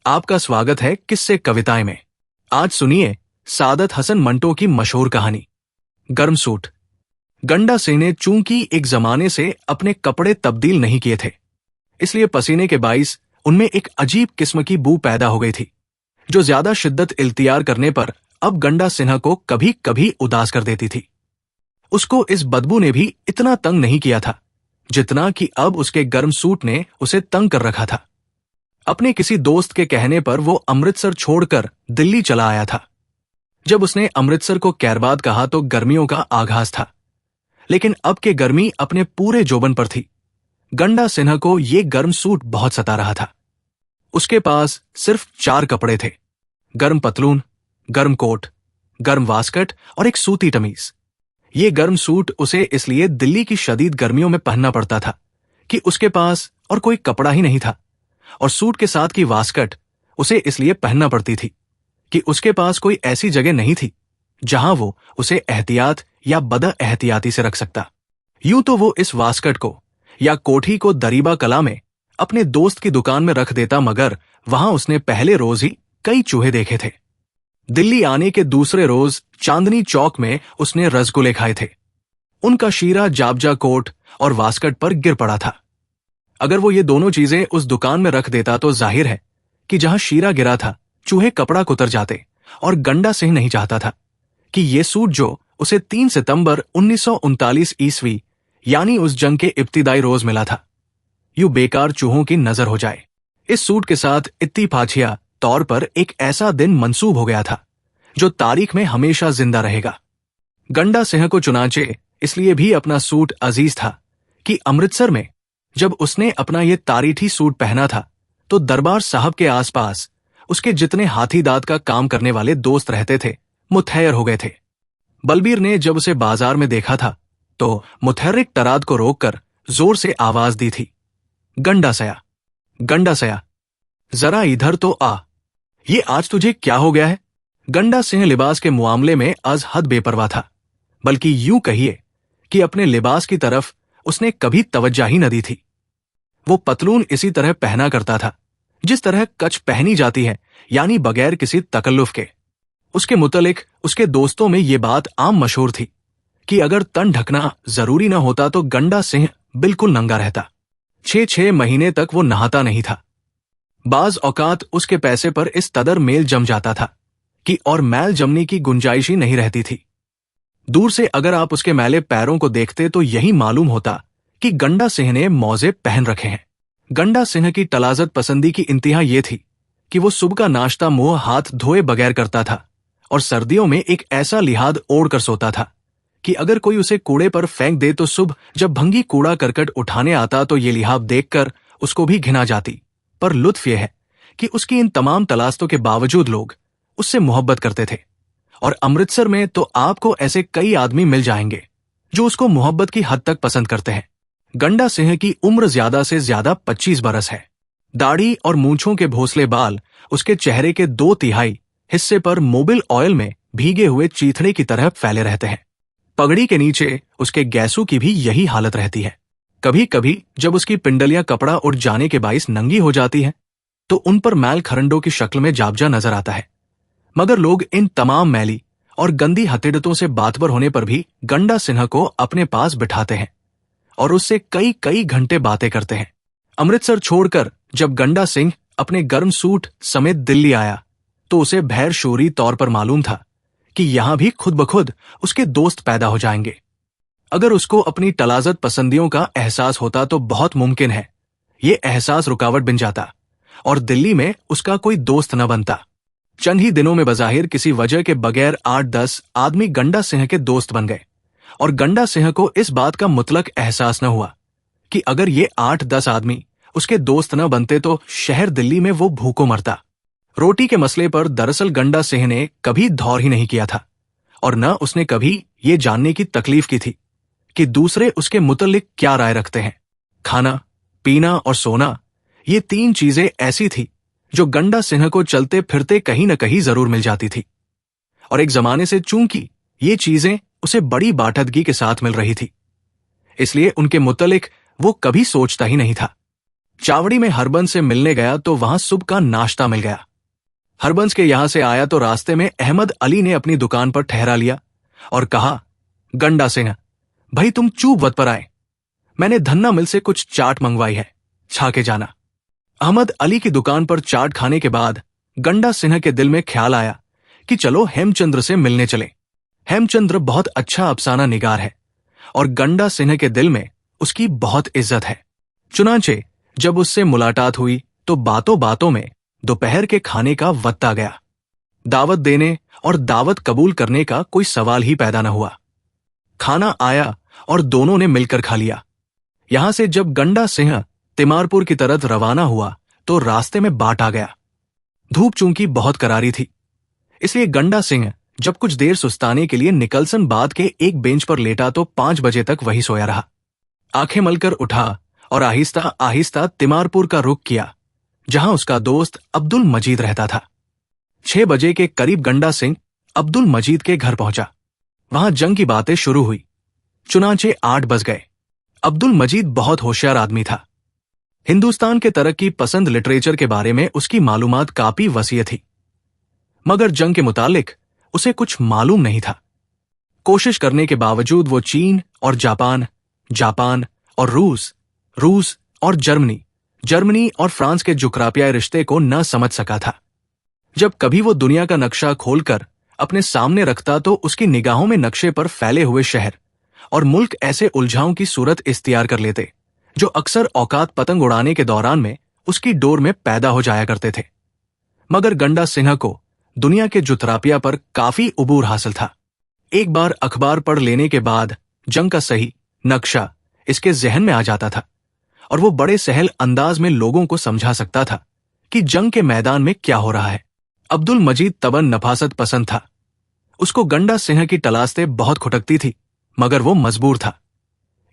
आपका स्वागत है किस्से कविताएं में। आज सुनिए सादत हसन मंटो की मशहूर कहानी गर्म सूट। गंडा सिंह ने चूंकि एक जमाने से अपने कपड़े तब्दील नहीं किए थे, इसलिए पसीने के बाइस उनमें एक अजीब किस्म की बू पैदा हो गई थी, जो ज्यादा शिद्दत इल्तियार करने पर अब गंडा सिन्हा को कभी कभी उदास कर देती थी। उसको इस बदबू ने भी इतना तंग नहीं किया था जितना कि अब उसके गर्म सूट ने उसे तंग कर रखा था। अपने किसी दोस्त के कहने पर वो अमृतसर छोड़कर दिल्ली चला आया था। जब उसने अमृतसर को कैरबाद कहा तो गर्मियों का आगाज था, लेकिन अब के गर्मी अपने पूरे जोबन पर थी। गंडा सिन्हा को ये गर्म सूट बहुत सता रहा था। उसके पास सिर्फ 4 कपड़े थे: गर्म पतलून, गर्म कोट, गर्म वास्कट और एक सूती कमीज। ये गर्म सूट उसे इसलिए दिल्ली की शदीद गर्मियों में पहनना पड़ता था कि उसके पास और कोई कपड़ा ही नहीं था, और सूट के साथ की वास्कट उसे इसलिए पहनना पड़ती थी कि उसके पास कोई ऐसी जगह नहीं थी जहां वो उसे एहतियात या बदएहतियाती से रख सकता। यूं तो वो इस वास्कट को या कोठी को दरीबा कला में अपने दोस्त की दुकान में रख देता, मगर वहां उसने पहले रोज ही कई चूहे देखे थे। दिल्ली आने के दूसरे रोज चांदनी चौक में उसने रसगुल्ले खाए थे। उनका शीरा जाबजा कोट और वास्कट पर गिर पड़ा था। अगर वो ये दोनों चीजें उस दुकान में रख देता तो जाहिर है कि जहां शीरा गिरा था चूहे कपड़ा कुतर जाते, और गंडा सिंह नहीं चाहता था कि ये सूट जो उसे 3 सितंबर 1939 ईस्वी यानी उस जंग के इब्तिदाई रोज मिला था, यूं बेकार चूहों की नजर हो जाए। इस सूट के साथ इत्तिफाचिया तौर पर एक ऐसा दिन मंसूब हो गया था जो तारीख में हमेशा जिंदा रहेगा। गंडा सिंह को चुनाचे इसलिए भी अपना सूट अजीज था कि अमृतसर में जब उसने अपना ये तारीठी सूट पहना था तो दरबार साहब के आसपास उसके जितने हाथी दांत का काम करने वाले दोस्त रहते थे मुतहैर हो गए थे। बलबीर ने जब उसे बाजार में देखा था तो मुतहर्रिक तराद को रोककर जोर से आवाज दी थी, गंडा सया, गंडा सया, जरा इधर तो आ, ये आज तुझे क्या हो गया है। गंडा सिंह लिबास के मुआमले में अज हद बेपरवाह था, बल्कि यूं कहिए कि अपने लिबास की तरफ उसने कभी तवज्जो ही न दी थी। वो पतलून इसी तरह पहना करता था जिस तरह कच पहनी जाती है, यानी बगैर किसी तकल्लुफ के। उसके मुतलिक उसके दोस्तों में ये बात आम मशहूर थी कि अगर तन ढकना जरूरी न होता तो गंडा सिंह बिल्कुल नंगा रहता। 6 महीने तक वो नहाता नहीं था। बाज औकात उसके पैसे पर इस कदर मेल जम जाता था कि और मैल जमने की गुंजाइश ही नहीं रहती थी। दूर से अगर आप उसके मैले पैरों को देखते तो यही मालूम होता कि गंडा सिंह ने मौजे पहन रखे हैं। गंडा सिंह की तलाजत पसंदी की इंतहा यह थी कि वो सुबह का नाश्ता मुंह हाथ धोए बगैर करता था, और सर्दियों में एक ऐसा लिहाद ओढ़ कर सोता था कि अगर कोई उसे कूड़े पर फेंक दे तो सुबह जब भंगी कूड़ा करकट उठाने आता तो ये लिहाद देखकर उसको भी घिना जाती। पर लुत्फ यह है कि उसकी इन तमाम तलाशतों के बावजूद लोग उससे मोहब्बत करते थे, और अमृतसर में तो आपको ऐसे कई आदमी मिल जाएंगे जो उसको मोहब्बत की हद तक पसंद करते हैं। गंडा सिंह की उम्र ज्यादा से ज्यादा 25 बरस है। दाढ़ी और मूंछों के भोसले बाल उसके चेहरे के 2/3 हिस्से पर मोबिल ऑयल में भीगे हुए चीथड़े की तरह फैले रहते हैं। पगड़ी के नीचे उसके गैसू की भी यही हालत रहती है। कभी कभी जब उसकी पिंडलियां कपड़ा उड़ जाने के बाइस नंगी हो जाती हैं तो उन पर मैल खरंडों की शक्ल में जाबजा नजर आता है, मगर लोग इन तमाम मैली और गंदी हथेड़ियों से बातबर होने पर भी गंडा सिन्हा को अपने पास बिठाते हैं और उससे कई कई घंटे बातें करते हैं। अमृतसर छोड़कर जब गंडा सिंह अपने गर्म सूट समेत दिल्ली आया तो उसे भैर शोरी तौर पर मालूम था कि यहां भी खुद ब खुद उसके दोस्त पैदा हो जाएंगे। अगर उसको अपनी तलाजत पसंदियों का एहसास होता तो बहुत मुमकिन है ये एहसास रुकावट बन जाता और दिल्ली में उसका कोई दोस्त न बनता। चंद ही दिनों में बजाहिर किसी वजह के बगैर 8-10 आदमी गंडा सिंह के दोस्त बन गए, और गंडा सिंह को इस बात का मुतलक एहसास न हुआ कि अगर ये 8-10 आदमी उसके दोस्त न बनते तो शहर दिल्ली में वो भूखों मरता। रोटी के मसले पर दरअसल गंडा सिंह ने कभी दौर ही नहीं किया था, और न उसने कभी ये जानने की तकलीफ की थी कि दूसरे उसके मुतल्लिक क्या राय रखते हैं। खाना, पीना और सोना, ये 3 चीजें ऐसी थी जो गंडा सिंह को चलते फिरते कहीं न कहीं जरूर मिल जाती थी, और एक जमाने से चूंकि ये चीजें उसे बड़ी बाटदगी के साथ मिल रही थी, इसलिए उनके मुतल्लिक वो कभी सोचता ही नहीं था। चावड़ी में हरबंस से मिलने गया तो वहां सुबह का नाश्ता मिल गया। हरबंस के यहां से आया तो रास्ते में अहमद अली ने अपनी दुकान पर ठहरा लिया और कहा, गंडा सिंह, भाई तुम चूप वत पर आए, मैंने धन्ना मिल से कुछ चाट मंगवाई है, छा के जाना। अहमद अली की दुकान पर चाट खाने के बाद गंडा सिन्हा के दिल में ख्याल आया कि चलो हेमचंद्र से मिलने चले। हेमचंद्र बहुत अच्छा अफसाना निगार है और गंडा सिन्हा के दिल में उसकी बहुत इज्जत है। चुनांचे जब उससे मुलाकात हुई तो बातों बातों में दोपहर के खाने का वक्त आ गया। दावत देने और दावत कबूल करने का कोई सवाल ही पैदा न हुआ। खाना आया और दोनों ने मिलकर खा लिया। यहां से जब गंडा सिंह तिमारपुर की तरफ रवाना हुआ तो रास्ते में बाट आ गया। धूप चूंकि बहुत करारी थी, इसलिए गंडा सिंह जब कुछ देर सुस्ताने के लिए निकलसन बाद के एक बेंच पर लेटा तो 5 बजे तक वही सोया रहा। आंखें मलकर उठा और आहिस्ता आहिस्ता तिमारपुर का रुख किया, जहां उसका दोस्त अब्दुल मजीद रहता था। 6 बजे के करीब गंडा सिंह अब्दुल मजीद के घर पहुंचा। वहां जंग की बातें शुरू हुई। चुनांचे 8 बज गए। अब्दुल मजीद बहुत होशियार आदमी था। हिंदुस्तान के तरक्की पसंद लिटरेचर के बारे में उसकी मालूमात काफी वसीय थी, मगर जंग के मुतालिक उसे कुछ मालूम नहीं था। कोशिश करने के बावजूद वो चीन और जापान, जापान और रूस, रूस और जर्मनी, जर्मनी और फ्रांस के जुग्राफियाई रिश्ते को न समझ सका था। जब कभी वो दुनिया का नक्शा खोलकर अपने सामने रखता तो उसकी निगाहों में नक्शे पर फैले हुए शहर और मुल्क ऐसे उलझाओं की सूरत इख्तियार कर लेते जो अक्सर औकात पतंग उड़ाने के दौरान में उसकी डोर में पैदा हो जाया करते थे। मगर गंडा सिन्हा को दुनिया के जुग्राफिया पर काफी उबूर हासिल था। एक बार अखबार पढ़ लेने के बाद जंग का सही नक्शा इसके जहन में आ जाता था और वो बड़े सहल अंदाज में लोगों को समझा सकता था कि जंग के मैदान में क्या हो रहा है। अब्दुल मजीद तबन नफासत पसंद था। उसको गंडा सिंह की तलाशते बहुत खुटकती थी, मगर वो मजबूर था,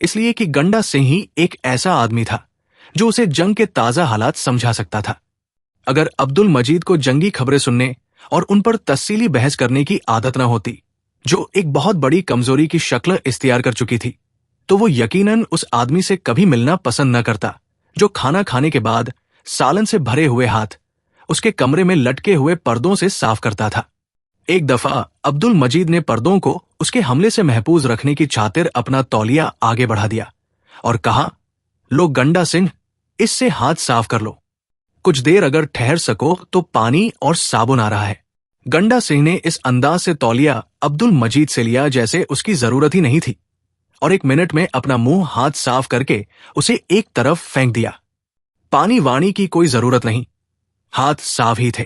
इसलिए कि गंडा सिंह ही एक ऐसा आदमी था जो उसे जंग के ताजा हालात समझा सकता था। अगर अब्दुल मजीद को जंगी खबरें सुनने और उन पर तफसीली बहस करने की आदत न होती, जो एक बहुत बड़ी कमजोरी की शक्ल इख्तियार कर चुकी थी, तो वो यकीनन उस आदमी से कभी मिलना पसंद न करता जो खाना खाने के बाद सालन से भरे हुए हाथ उसके कमरे में लटके हुए पर्दों से साफ करता था। एक दफा अब्दुल मजीद ने पर्दों को उसके हमले से महफूज रखने की खातिर अपना तौलिया आगे बढ़ा दिया और कहा, लो गंडा सिंह, इससे हाथ साफ कर लो, कुछ देर अगर ठहर सको तो पानी और साबुन आ रहा है। गंडा सिंह ने इस अंदाज से तौलिया अब्दुल मजीद से लिया जैसे उसकी जरूरत ही नहीं थी और 1 मिनट में अपना मुंह हाथ साफ करके उसे एक तरफ फेंक दिया। पानी वाणी की कोई जरूरत नहीं, हाथ साफ ही थे।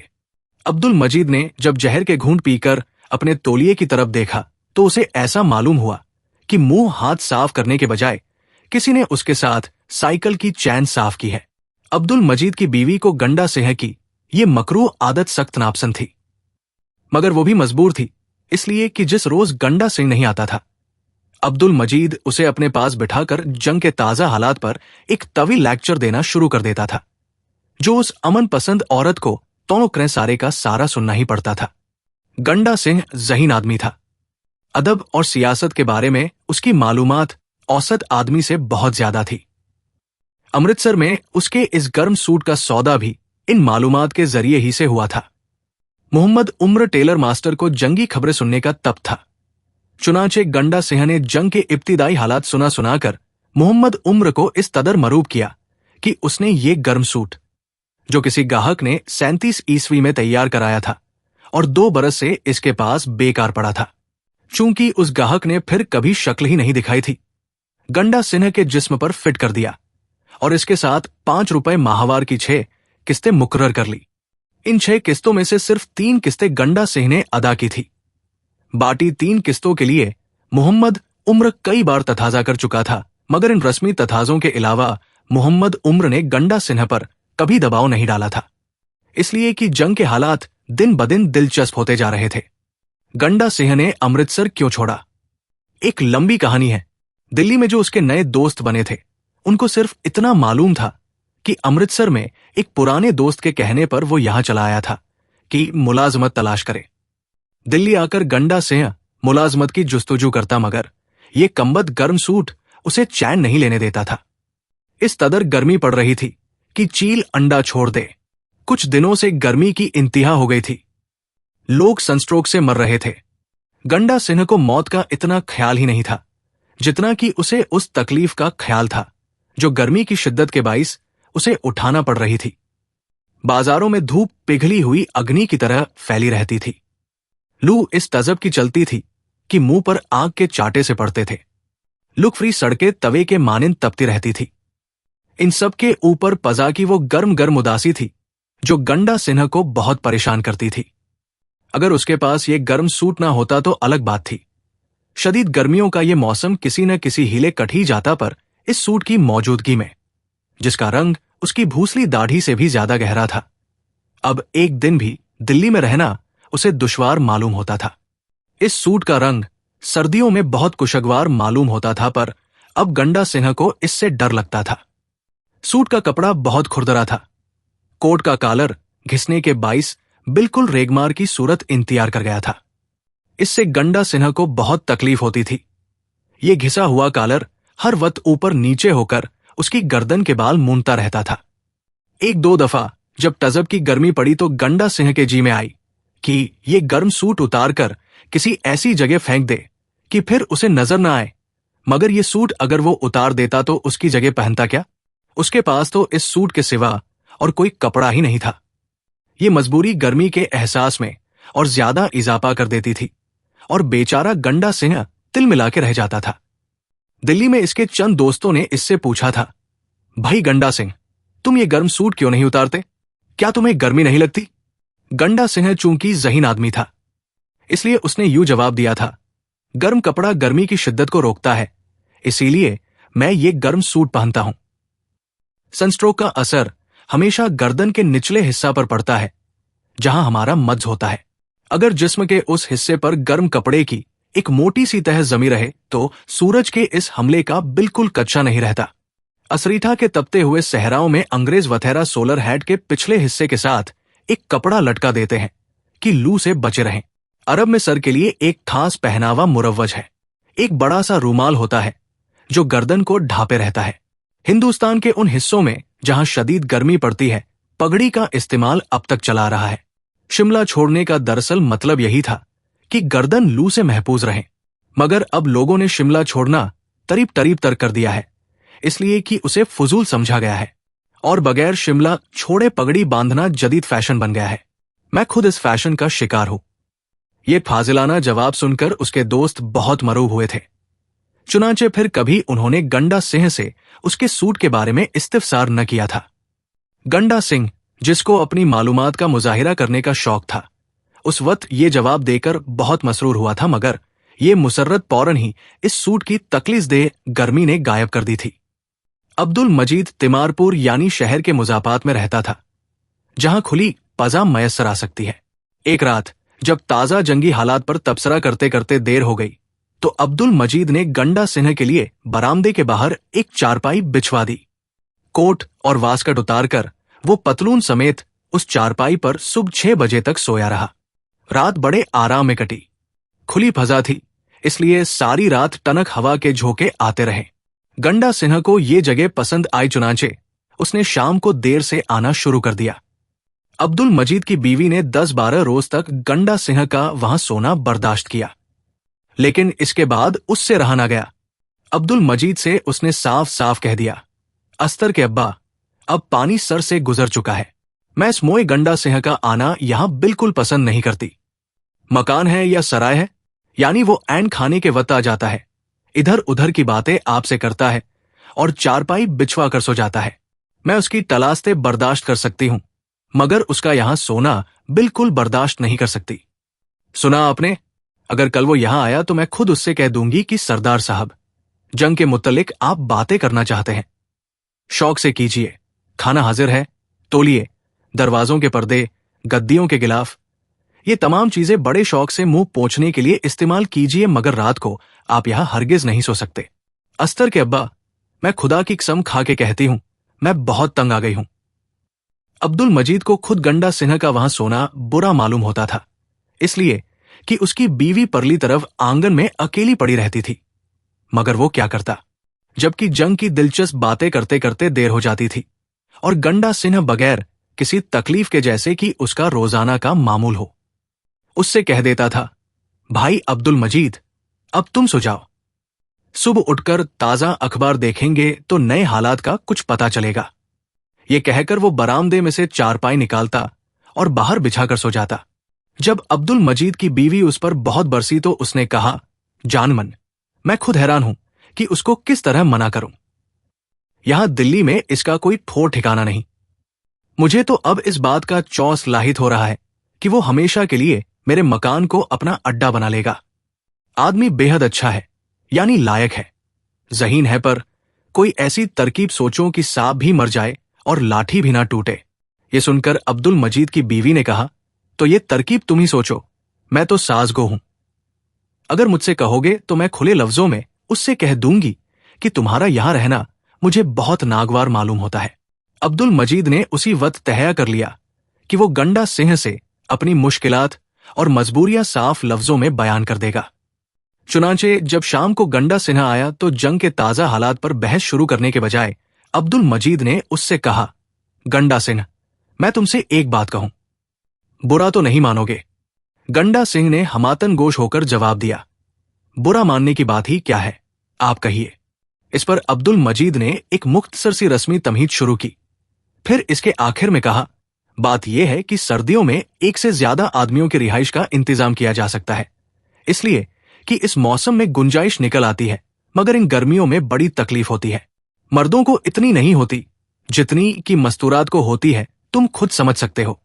अब्दुल मजीद ने जब जहर के घूंट पीकर अपने तौलिए की तरफ देखा तो उसे ऐसा मालूम हुआ कि मुंह हाथ साफ करने के बजाय किसी ने उसके साथ साइकिल की चैन साफ की है। अब्दुल मजीद की बीवी को गंडा सिंह की ये मकरूह आदत सख्त नापसंद थी, मगर वो भी मजबूर थी, इसलिए कि जिस रोज गंडा सिंह नहीं आता था, अब्दुल मजीद उसे अपने पास बिठाकर जंग के ताजा हालात पर एक तवील लेक्चर देना शुरू कर देता था, जो उस अमन पसंद औरत को तोनो क्रय सारे का सारा सुनना ही पड़ता था। गंडा सिंह ज़हीन आदमी था। अदब और सियासत के बारे में उसकी मालूमात औसत आदमी से बहुत ज्यादा थी। अमृतसर में उसके इस गर्म सूट का सौदा भी इन मालूमात के जरिए ही से हुआ था। मोहम्मद उम्र टेलर मास्टर को जंगी खबरें सुनने का तब था। चुनांचे गंडा सिंह ने जंग के इब्तिदाई हालात सुना सुनाकर मोहम्मद उम्र को इस कदर मरूब किया कि उसने ये गर्म सूट, जो किसी गाहक ने 37 ईस्वी में तैयार कराया था और 2 बरस से इसके पास बेकार पड़ा था, चूंकि उस गाहक ने फिर कभी शक्ल ही नहीं दिखाई थी, गंडा सिन्हा के जिस्म पर फिट कर दिया और इसके साथ 5 रुपए माहवार की 6 किस्तें मुकर्रर कर ली। इन 6 किस्तों में से सिर्फ 3 किस्तें गंडा सिंह ने अदा की थी। बाकी 3 किस्तों के लिए मोहम्मद उम्र कई बार तथाजा कर चुका था, मगर इन रस्मी तथाजों के अलावा मोहम्मद उम्र ने गंडा सिन्हा पर कभी दबाव नहीं डाला था, इसलिए कि जंग के हालात दिन ब दिन दिलचस्प होते जा रहे थे। गंडा सिंह ने अमृतसर क्यों छोड़ा? एक लंबी कहानी है। दिल्ली में जो उसके नए दोस्त बने थे, उनको सिर्फ इतना मालूम था कि अमृतसर में एक पुराने दोस्त के कहने पर वो यहां चला आया था कि मुलाजमत तलाश करे। दिल्ली आकर गंडा सिंह मुलाजमत की जुस्तजू करता, मगर ये कम्बद गर्म सूट उसे चैन नहीं लेने देता था। इस कदर गर्मी पड़ रही थी कि चील अंडा छोड़ दे। कुछ दिनों से गर्मी की इंतहा हो गई थी। लोग सनस्ट्रोक से मर रहे थे। गंडा सिंह को मौत का इतना ख्याल ही नहीं था जितना कि उसे उस तकलीफ का ख्याल था जो गर्मी की शिद्दत के बाइस उसे उठाना पड़ रही थी। बाजारों में धूप पिघली हुई अग्नि की तरह फैली रहती थी। लू इस तजब की चलती थी कि मुंह पर आग के चाटे से पड़ते थे। लुक फ्री सड़कें तवे के मानिंद तपती रहती थी। इन सब के ऊपर पजा की वो गर्म गर्म उदासी थी जो गंडा सिन्हा को बहुत परेशान करती थी। अगर उसके पास ये गर्म सूट ना होता तो अलग बात थी। शदीद गर्मियों का ये मौसम किसी न किसी हीले कट ही जाता पर इस सूट की मौजूदगी में, जिसका रंग उसकी भूसली दाढ़ी से भी ज्यादा गहरा था। अब एक दिन भी दिल्ली में रहना उसे दुश्वार मालूम होता था। इस सूट का रंग सर्दियों में बहुत कुशगवार मालूम होता था पर अब गंडा सिन्हा को इससे डर लगता था। सूट का कपड़ा बहुत खुरदरा था। कोट का कॉलर घिसने के बाइस बिल्कुल रेगमार की सूरत इंतजार कर गया था। इससे गंडा सिन्हा को बहुत तकलीफ होती थी। ये घिसा हुआ कॉलर हर वक्त ऊपर नीचे होकर उसकी गर्दन के बाल मूंदता रहता था। एक दो दफा जब तजब की गर्मी पड़ी तो गंडा सिंह के जी में आई कि ये गर्म सूट उतार कर किसी ऐसी जगह फेंक दे कि फिर उसे नजर न आए। मगर ये सूट अगर वो उतार देता तो उसकी जगह पहनता क्या? उसके पास तो इस सूट के सिवा और कोई कपड़ा ही नहीं था। ये मजबूरी गर्मी के एहसास में और ज्यादा इजाफा कर देती थी और बेचारा गंडा सिंह तिल मिला के रह जाता था। दिल्ली में इसके चंद दोस्तों ने इससे पूछा था, भाई गंडा सिंह, तुम ये गर्म सूट क्यों नहीं उतारते? क्या तुम्हें गर्मी नहीं लगती? गंडा सिंह चूंकि ज़हीन आदमी था, इसलिए उसने यूं जवाब दिया था, गर्म कपड़ा गर्मी की शिद्दत को रोकता है, इसीलिए मैं ये गर्म सूट पहनता हूं। सनस्ट्रोक का असर हमेशा गर्दन के निचले हिस्सा पर पड़ता है, जहां हमारा मज्ज होता है। अगर जिस्म के उस हिस्से पर गर्म कपड़े की एक मोटी सी तह जमी रहे तो सूरज के इस हमले का बिल्कुल कच्चा नहीं रहता। असरीठा के तपते हुए सहराओं में अंग्रेज वथेरा सोलर हैट के पिछले हिस्से के साथ एक कपड़ा लटका देते हैं कि लू से बचे रहें। अरब में सर के लिए एक खास पहनावा मुरव्वज है। एक बड़ा सा रूमाल होता है जो गर्दन को ढांपे रहता है। हिंदुस्तान के उन हिस्सों में जहां शदीद गर्मी पड़ती है, पगड़ी का इस्तेमाल अब तक चला रहा है। शिमला छोड़ने का दरअसल मतलब यही था कि गर्दन लू से महफूज रहे। मगर अब लोगों ने शिमला छोड़ना तरीब तरीब तर कर दिया है, इसलिए कि उसे फजूल समझा गया है और बगैर शिमला छोड़े पगड़ी बांधना जदीद फैशन बन गया है। मैं खुद इस फैशन का शिकार हूं। ये फाजिलाना जवाब सुनकर उसके दोस्त बहुत मरूब हुए थे। चुनांचे फिर कभी उन्होंने गंडा सिंह से उसके सूट के बारे में इस्तिफसार न किया था। गंडा सिंह, जिसको अपनी मालूमात का मुजाहिरा करने का शौक था, उस वक्त ये जवाब देकर बहुत मसरूर हुआ था, मगर ये मुसर्रत फौरन ही इस सूट की तकलीफदेह गर्मी ने गायब कर दी थी। अब्दुल मजीद तिमारपुर यानी शहर के मुजाफात में रहता था, जहां खुली पजा मयसर आ सकती है। एक रात जब ताजा जंगी हालात पर तबसरा करते करते देर हो गई तो अब्दुल मजीद ने गंडा सिंह के लिए बरामदे के बाहर एक चारपाई बिछवा दी। कोट और वास्कट उतारकर वो पतलून समेत उस चारपाई पर सुबह 6 बजे तक सोया रहा। रात बड़े आराम में कटी। खुली फजा थी, इसलिए सारी रात टनक हवा के झोंके आते रहे। गंडा सिंह को ये जगह पसंद आई, चुनांचे उसने शाम को देर से आना शुरू कर दिया। अब्दुल मजीद की बीवी ने 10-12 रोज तक गंडा सिंह का वहां सोना बर्दाश्त किया, लेकिन इसके बाद उससे रहा ना गया। अब्दुल मजीद से उसने साफ साफ कह दिया, अस्तर के अब्बा, अब पानी सर से गुजर चुका है। मैं इस मोए गंडा सिंह का आना यहां बिल्कुल पसंद नहीं करती। मकान है या सराय है, यानी वो ऐन खाने के वक्त आ जाता है, इधर उधर की बातें आपसे करता है और चारपाई बिछवा कर सो जाता है। मैं उसकी तलाशते बर्दाश्त कर सकती हूं, मगर उसका यहां सोना बिल्कुल बर्दाश्त नहीं कर सकती। सुना आपने? अगर कल वो यहां आया तो मैं खुद उससे कह दूंगी कि सरदार साहब, जंग के मुत्तलिक आप बातें करना चाहते हैं, शौक से कीजिए, खाना हाजिर है, तोलिए, दरवाजों के पर्दे, गद्दियों के गिलाफ, ये तमाम चीजें बड़े शौक से मुंह पोंछने के लिए इस्तेमाल कीजिए, मगर रात को आप यहां हरगिज नहीं सो सकते। अस्तर के अब्बा, मैं खुदा की कसम खा के कहती हूं, मैं बहुत तंग आ गई हूं। अब्दुल मजीद को खुद गंडा सिंह का वहां सोना बुरा मालूम होता था, इसलिए कि उसकी बीवी परली तरफ आंगन में अकेली पड़ी रहती थी। मगर वो क्या करता, जबकि जंग की दिलचस्प बातें करते करते देर हो जाती थी। और गंडा सिन्हा बगैर किसी तकलीफ के जैसे कि उसका रोजाना का मामूल हो उससे कह देता था, भाई अब्दुल मजीद, अब तुम सो जाओ। सुबह उठकर ताजा अखबार देखेंगे तो नए हालात का कुछ पता चलेगा। ये कहकर वो बरामदे में से चारपाई निकालता और बाहर बिछाकर सो जाता। जब अब्दुल मजीद की बीवी उस पर बहुत बरसी तो उसने कहा, जानमन, मैं खुद हैरान हूं कि उसको किस तरह मना करूं। यहां दिल्ली में इसका कोई ठोर ठिकाना नहीं। मुझे तो अब इस बात का चौंस लाहित हो रहा है कि वो हमेशा के लिए मेरे मकान को अपना अड्डा बना लेगा। आदमी बेहद अच्छा है, यानी लायक है, ज़हीन है, पर कोई ऐसी तरकीब सोचो कि सांप भी मर जाए और लाठी भी ना टूटे। ये सुनकर अब्दुल मजीद की बीवी ने कहा, तो ये तरकीब तुम ही सोचो, मैं तो साज़गो हूं। अगर मुझसे कहोगे तो मैं खुले लफ्जों में उससे कह दूंगी कि तुम्हारा यहां रहना मुझे बहुत नागवार मालूम होता है। अब्दुल मजीद ने उसी वक्त तहया कर लिया कि वो गंडा सिंह से अपनी मुश्किलात और मजबूरियां साफ लफ्जों में बयान कर देगा। चुनांचे जब शाम को गंडा सिन्हा आया तो जंग के ताजा हालात पर बहस शुरू करने के बजाय अब्दुल मजीद ने उससे कहा, गंडा सिंह, मैं तुमसे एक बात कहूं, बुरा तो नहीं मानोगे। गंडा सिंह ने हमातन गोश होकर जवाब दिया, बुरा मानने की बात ही क्या है, आप कहिए। इस पर अब्दुल मजीद ने एक मुख्तसर सी रस्मी तमहीद शुरू की। फिर इसके आखिर में कहा, बात यह है कि सर्दियों में एक से ज्यादा आदमियों की रिहाइश का इंतजाम किया जा सकता है, इसलिए कि इस मौसम में गुंजाइश निकल आती है, मगर इन गर्मियों में बड़ी तकलीफ होती है। मर्दों को इतनी नहीं होती जितनी कि मस्तूरात को होती है, तुम खुद समझ सकते हो।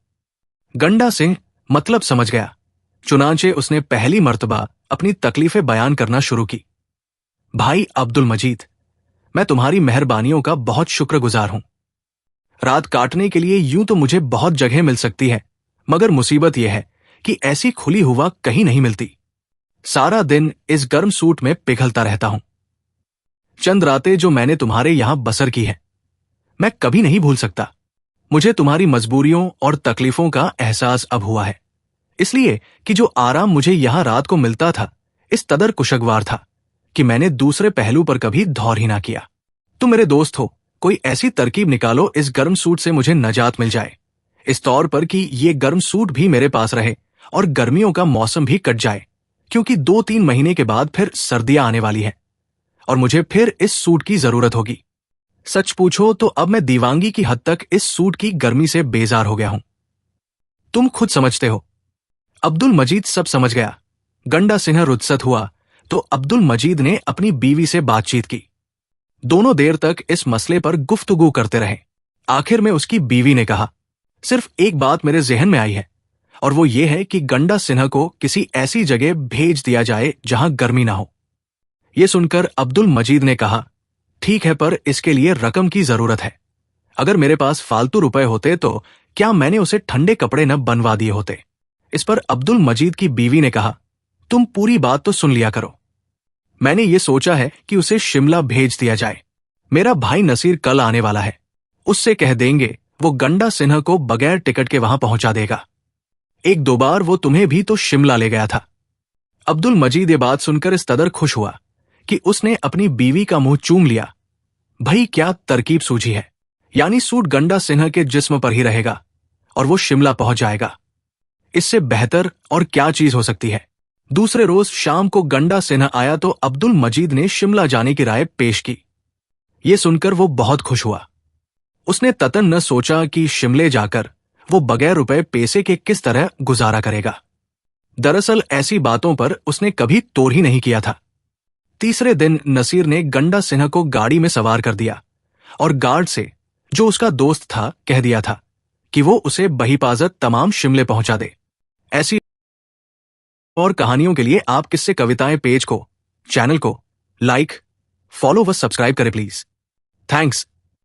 गंडा सिंह मतलब समझ गया। चुनांचे उसने पहली मर्तबा अपनी तकलीफें बयान करना शुरू की। भाई अब्दुल मजीद, मैं तुम्हारी मेहरबानियों का बहुत शुक्रगुजार हूं। रात काटने के लिए यूं तो मुझे बहुत जगह मिल सकती है, मगर मुसीबत यह है कि ऐसी खुली हुआ कहीं नहीं मिलती। सारा दिन इस गर्म सूट में पिघलता रहता हूं। चंद रातें जो मैंने तुम्हारे यहां बसर की है, मैं कभी नहीं भूल सकता। मुझे तुम्हारी मजबूरियों और तकलीफों का एहसास अब हुआ है, इसलिए कि जो आराम मुझे यहां रात को मिलता था इस कदर कुशगवार था कि मैंने दूसरे पहलू पर कभी धौर ही ना किया। तुम मेरे दोस्त हो, कोई ऐसी तरकीब निकालो इस गर्म सूट से मुझे नजात मिल जाए, इस तौर पर कि ये गर्म सूट भी मेरे पास रहे और गर्मियों का मौसम भी कट जाए, क्योंकि 2-3 महीने के बाद फिर सर्दियां आने वाली है और मुझे फिर इस सूट की जरूरत होगी। सच पूछो तो अब मैं दीवांगी की हद तक इस सूट की गर्मी से बेजार हो गया हूं। तुम खुद समझते हो। अब्दुल मजीद सब समझ गया। गंडा सिन्हा रुखसत हुआ तो अब्दुल मजीद ने अपनी बीवी से बातचीत की। दोनों देर तक इस मसले पर गुफ्तगू करते रहे। आखिर में उसकी बीवी ने कहा, सिर्फ एक बात मेरे जहन में आई है, और वो ये है कि गंडा सिन्हा को किसी ऐसी जगह भेज दिया जाए जहां गर्मी ना हो। ये सुनकर अब्दुल मजीद ने कहा, ठीक है, पर इसके लिए रकम की जरूरत है। अगर मेरे पास फालतू रुपए होते तो क्या मैंने उसे ठंडे कपड़े न बनवा दिए होते। इस पर अब्दुल मजीद की बीवी ने कहा, तुम पूरी बात तो सुन लिया करो। मैंने ये सोचा है कि उसे शिमला भेज दिया जाए। मेरा भाई नसीर कल आने वाला है, उससे कह देंगे वो गंडा सिन्हा को बगैर टिकट के वहां पहुंचा देगा। 1-2 बार वो तुम्हें भी तो शिमला ले गया था। अब्दुल मजीद ये बात सुनकर इस कदर खुश हुआ कि उसने अपनी बीवी का मुंह चूम लिया। भाई क्या तरकीब सूझी है, यानी सूट गंडा सिन्हा के जिस्म पर ही रहेगा और वो शिमला पहुंच जाएगा। इससे बेहतर और क्या चीज हो सकती है। दूसरे रोज शाम को गंडा सिन्हा आया तो अब्दुल मजीद ने शिमला जाने की राय पेश की। ये सुनकर वो बहुत खुश हुआ। उसने ततन न सोचा कि शिमले जाकर वो बगैर रुपए पैसे के किस तरह गुजारा करेगा। दरअसल ऐसी बातों पर उसने कभी तौर ही नहीं किया था। तीसरे दिन नसीर ने गंडा सिन्हा को गाड़ी में सवार कर दिया और गार्ड से, जो उसका दोस्त था, कह दिया था कि वो उसे बहीपाजत तमाम शिमले पहुंचा दे। ऐसी और कहानियों के लिए आप किस्से कविताएं पेज को, चैनल को लाइक, फॉलो व सब्सक्राइब करें प्लीज। थैंक्स।